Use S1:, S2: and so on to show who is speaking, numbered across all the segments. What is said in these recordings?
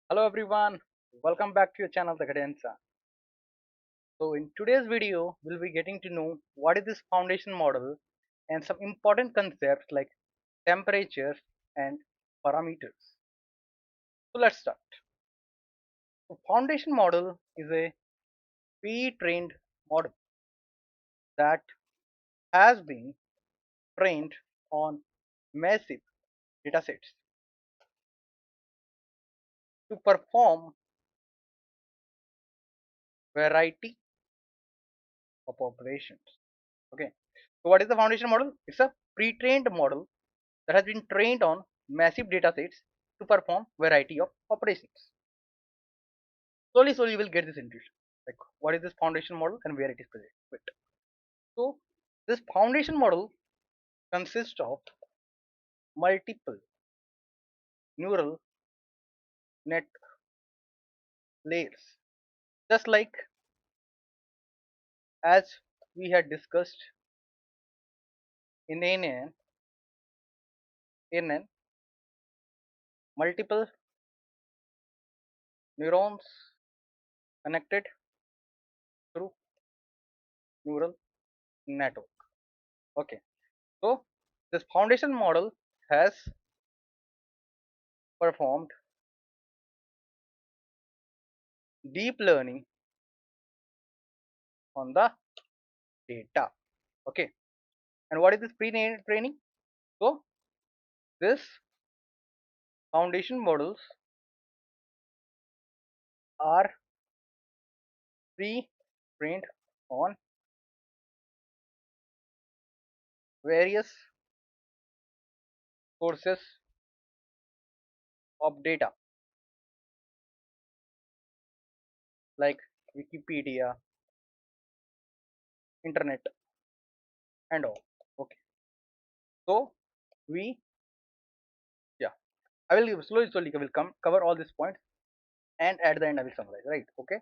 S1: Hello everyone, welcome back to your channel The Cadenza. So in today's video, we'll be getting to know what is this foundation model and some important concepts like temperatures and parameters. So let's start. The foundation model is a pre-trained model that has been trained on massive datasets to perform variety of operations. Okay. So what is the foundation model? It's a pre-trained model that has been trained on massive datasets to perform variety of operations. Slowly you will get this intuition. Like what is this foundation model and where it is present. Wait. So this foundation model consists of multiple neural net layers. Just like as we had discussed in NN, multiple neurons connected through neural network. Okay. So this foundation model has performed deep learning on the data. Okay. And what is this pre-training? So this foundation models are pre-trained on various sources of data like Wikipedia, internet, and all. Okay. So we, yeah, I will slowly I will come cover all these points, and at the end I will summarize. Right. Okay.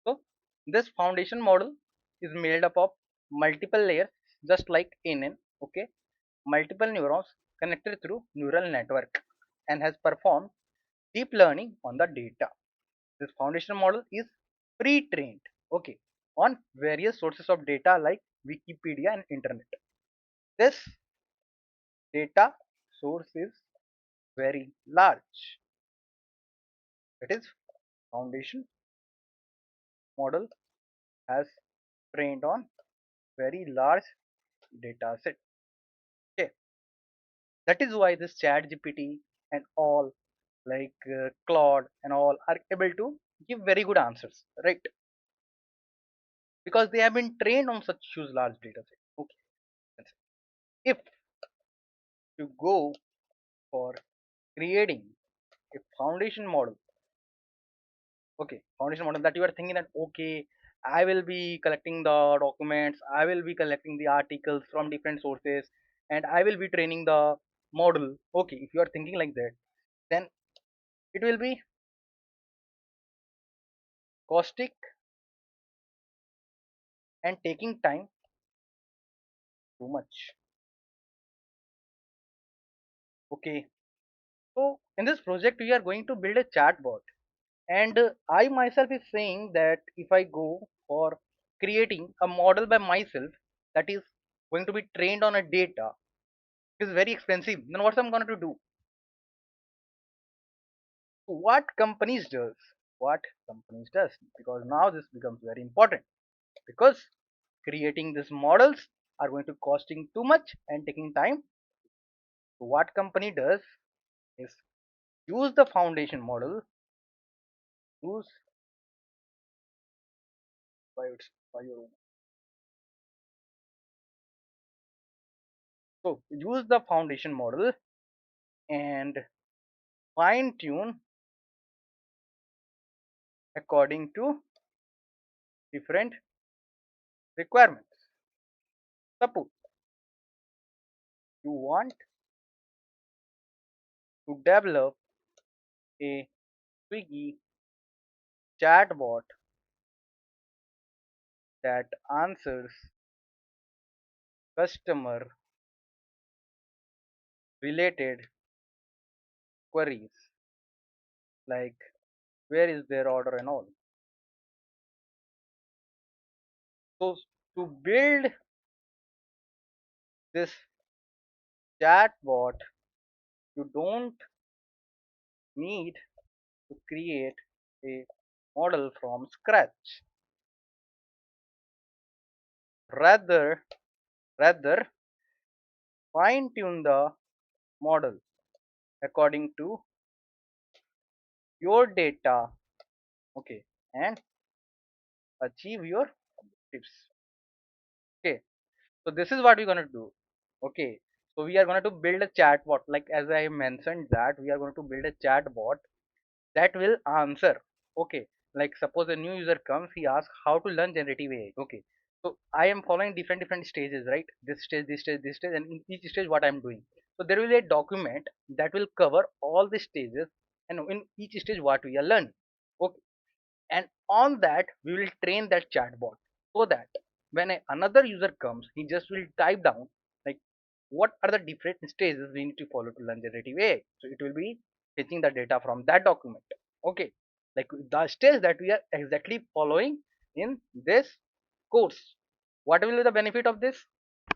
S1: So this foundation model is made up of multiple layers, just like NN. Okay. Multiple neurons connected through neural network and has performed deep learning on the data. This foundation model is pre-trained, okay, on various sources of data like Wikipedia and internet. This data source is very large. That is, foundation model has trained on very large data set. Okay, that is why this ChatGPT and all like Claude and all are able to give very good answers, right? Because they have been trained on such huge large data set. Okay, if you go for creating a foundation model, okay, foundation model that you are thinking that okay, I will be collecting the documents, I will be collecting the articles from different sources, and I will be training the model. Okay, if you are thinking like that, then it will be caustic and taking time too much. Okay, so in this project we are going to build a chatbot, and I myself is saying that if I go for creating a model by myself that is going to be trained on a data is very expensive, then what I'm going to do? What companies does? What companies does? Because now this becomes very important, because creating these models are going to costing too much and taking time. So what company does is use the foundation model, use by your own. So use the foundation model and fine tune according to different requirements. Suppose you want to develop a Swiggy chatbot that answers customer related queries like where is their order and all. So to build this chatbot, you don't need to create a model from scratch. Rather rather fine tune the model according to your data, okay, and achieve your objectives. Okay, so this is what we're going to do. Okay, so we are going to build a chatbot, like as I mentioned that we are going to build a chatbot that will answer. Okay, like suppose a new user comes, he asks how to learn generative AI. Okay, so I am following different stages, right? This stage, this stage, this stage, and in each stage what I am doing. So there will be a document that will cover all the stages, and in each stage what we are learning. Okay, and on that we will train that chatbot, so that when another user comes, he just will type down like what are the different stages we need to follow to learn generative AI. So it will be fetching the data from that document. Okay, like the stage that we are exactly following in this course. What will be the benefit of this?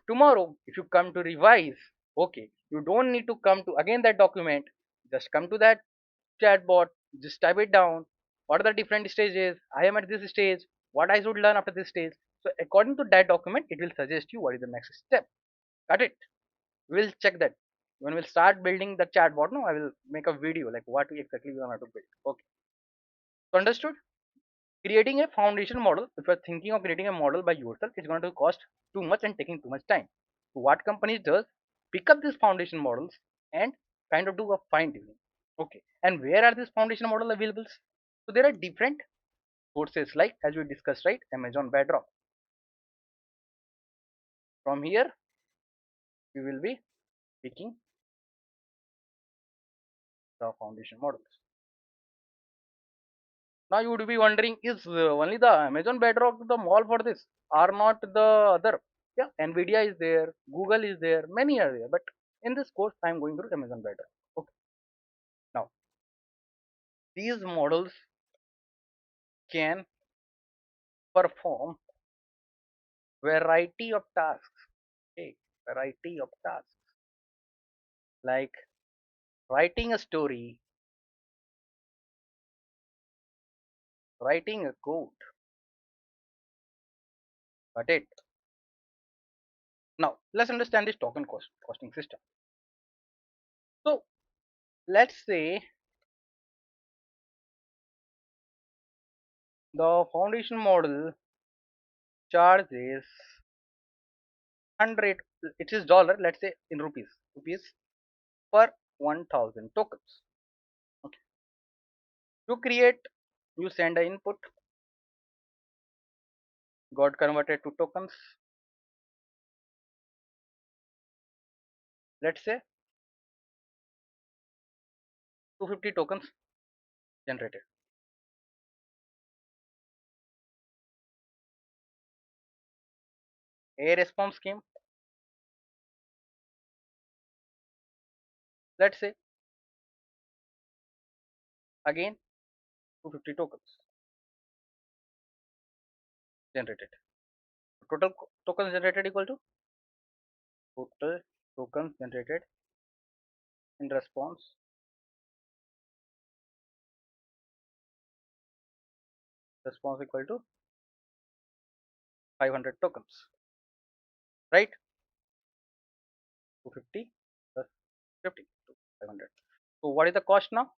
S1: Tomorrow if you come to revise, okay, you don't need to come to again that document. Just come to that chatbot, just type it down. What are the different stages? I am at this stage. What I should learn after this stage? So according to that document, it will suggest you what is the next step. Got it? We'll check that when we'll start building the chatbot. No, I will make a video like what we exactly want to build. Okay, so understood. Creating a foundation model, if you're thinking of creating a model by yourself, it's going to cost too much and taking too much time. So what companies does, pick up these foundation models and kind of do a fine tuning. Okay, and where are these foundation model available? So there are different sources, like as we discussed, right? Amazon Bedrock. From here we will be picking the foundation models. Now you would be wondering, is only the Amazon Bedrock the model for this, or not the other? Yeah, Nvidia is there, Google is there, many are there, but in this course I am going through Amazon Bedrock. Okay, now these models can perform variety of tasks. Okay, variety of tasks like writing a story, writing a code. Got it? Now let's understand this token costing system. So let's say the foundation model charges 100, it is dollar, let's say in rupees per 1000 tokens. Okay, to create, you send an input, got converted to tokens. Let's say 250 tokens generated. A response came, let's say again 250 tokens generated. Total tokens generated equal to total tokens generated in response equal to 500 tokens, right? 250 plus 50 to 500. So what is the cost now?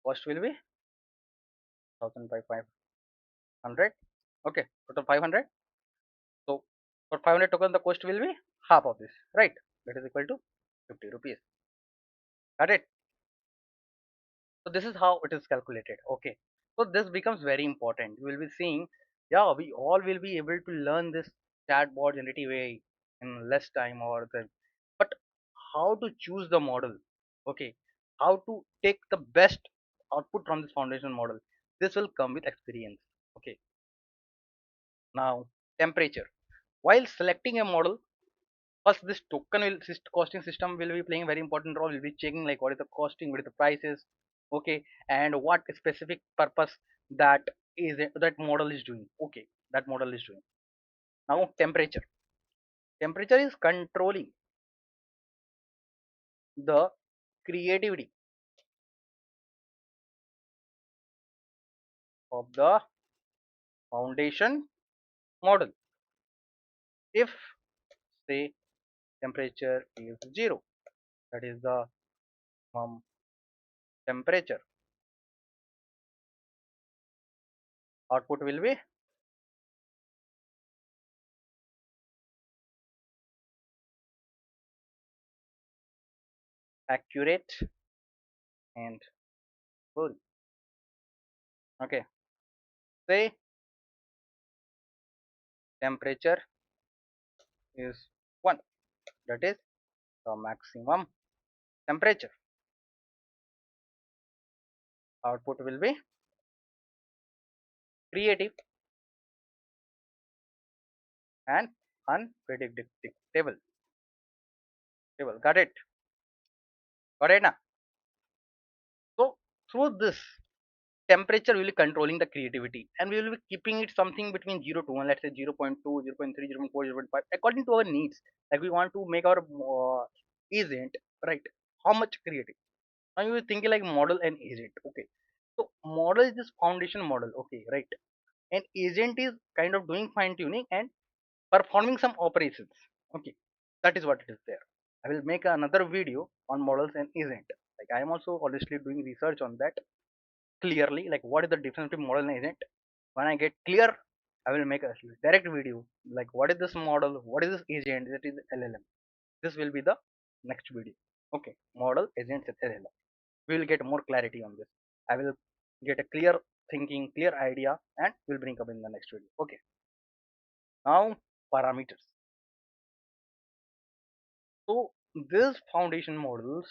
S1: Cost will be 1000 by 500. Okay, total 500. So for 500 tokens, the cost will be half of this, right? That is equal to 50 rupees. Got it? So this is how it is calculated. Okay. So this becomes very important. You will be seeing, yeah, we all will be able to learn this chatbot generative AI in less time or the, but how to choose the model? Okay. How to take the best output from this foundation model? This will come with experience. Okay. Now, temperature. While selecting a model, first this token will costing system will be playing a very important role. We'll be checking like what is the costing, what is the prices. Okay, and what specific purpose that that model is doing. Okay, that model is doing. Now temperature is controlling the creativity of the foundation model. If say temperature is 0, that is the temperature, output will be accurate and full. Okay, say temperature is 1, that is the maximum temperature, output will be creative and unpredictable. Got it? Got it now? So through this, temperature will be controlling the creativity, and we will be keeping it something between 0 to 1. Let's say 0. 0.2, 0. 0.3, 0.4, 0.5, according to our needs. Like we want to make our agent, right? How much creative? Now you will think like model and agent. Okay, so model is this foundation model. Okay, right? And agent is kind of doing fine tuning and performing some operations. Okay, that is what it is there. I will make another video on models and agent. Like I am also honestly doing research on that clearly, like what is the difference between model and agent. When I get clear, I will make a direct video like what is this model, what is this agent, that is LLM. This will be the next video. Okay, model, agents, and LLM. We will get more clarity on this. I will get a clear thinking, clear idea, and will bring up in the next video. Okay, now parameters. So these foundation models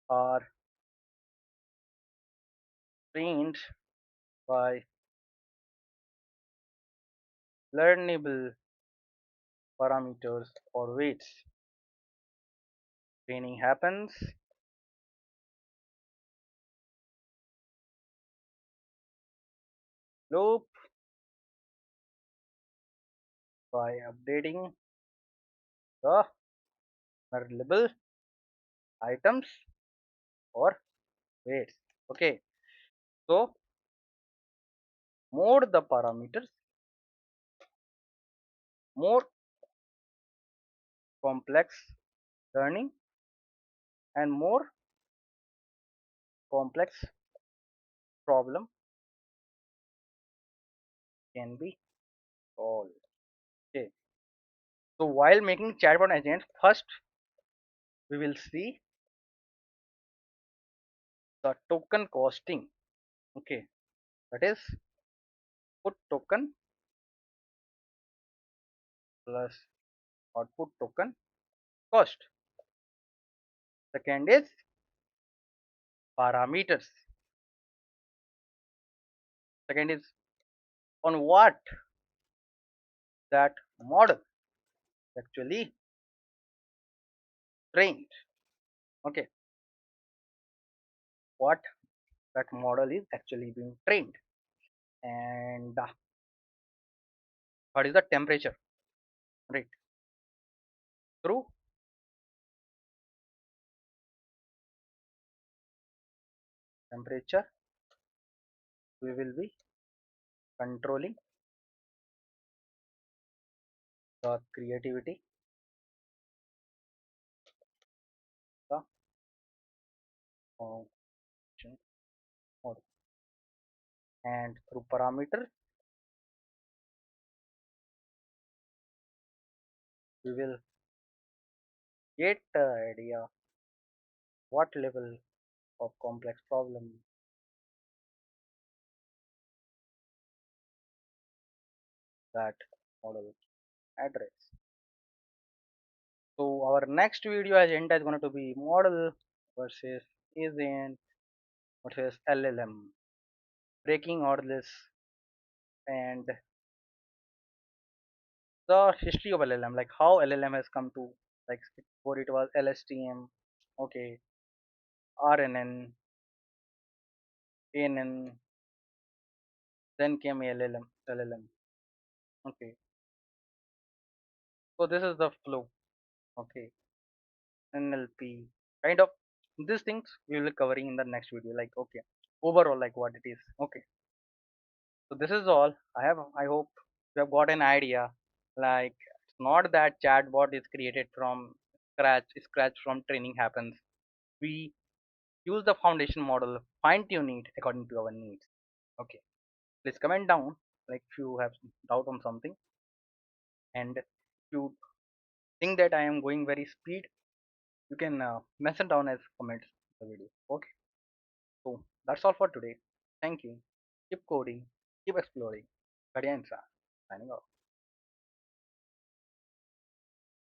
S1: are trained by learnable parameters or weights. Training happens loop by updating the learnable items or weights. Okay, so more the parameters, more complex learning and more complex problem can be solved. Okay, so while making chatbot agents, first we will see the token costing. Okay, that is put token plus output token cost. Second is parameters. Second is on what that model actually trained. Okay, what that model is actually being trained, and what is the temperature, right? Through temperature we will be controlling the creativity, the function model, and through parameters we will get the idea what level of complex problem that model address. So our next video agenda is going to be model versus agent versus LLM, breaking all this and the history of LLM, like how LLM has come to, like before it was LSTM. Okay, RNN, ANN, then came LLM. Okay, so this is the flow. Okay, NLP, kind of these things we will be covering in the next video. Like okay, overall like what it is. Okay, so this is all. I hope you have got an idea. Like it's not that chatbot is created from scratch from training happens. We use the foundation model, fine tune it according to our needs. Okay, please comment down like if you have doubt on something, and if you think that I am going very speed, you can mention down as comments the video. Okay, so that's all for today. Thank you. Keep coding, keep exploring. Signing off.